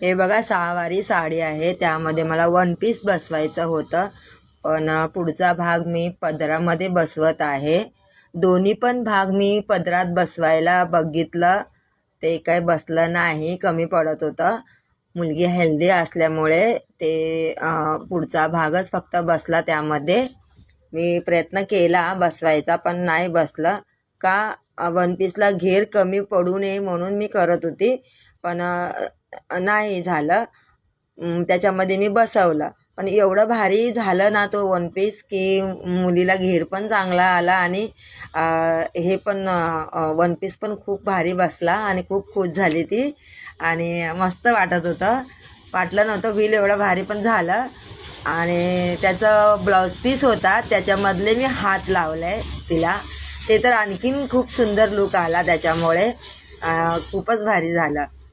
हे बघा 6 साडी आहे, त्यामध्ये मला वन पीस बसवायचं होतं, पण पुढचा भाग मी पदरामध्ये बसवत आहे. दोन्ही पण भाग मी पदरात बसवायला बघितलं, ते काय बसलं नाही, कमी पडत होतं. मुलगी हेल्दी असल्यामुळे ते पुढचा भागच फक्त बसला. त्यामध्ये मी प्रयत्न केला बसवायचा, पण नाही बसलं. का वन पीसला घेर कमी पडू नये म्हणून मी करत होती, पण नाही झालं. त्याच्यामध्ये मी बसवलं, पण एवढं भारी झालं ना तो वन पीस की मुलीला घेर पण चांगला आला आणि हे पण वन पीस पण खूप भारी बसला आणि खूप खुश झाली ती आणि मस्त वाटत होतं. वाटलं नव्हतं व्हील एवढं भारी पण झालं. आणि त्याचं ब्लाऊज पीस होता, त्याच्यामधले मी हात लावले तिला, ते तर आणखीन खूप सुंदर लुक आला त्याच्यामुळे. खूपच भारी झालं.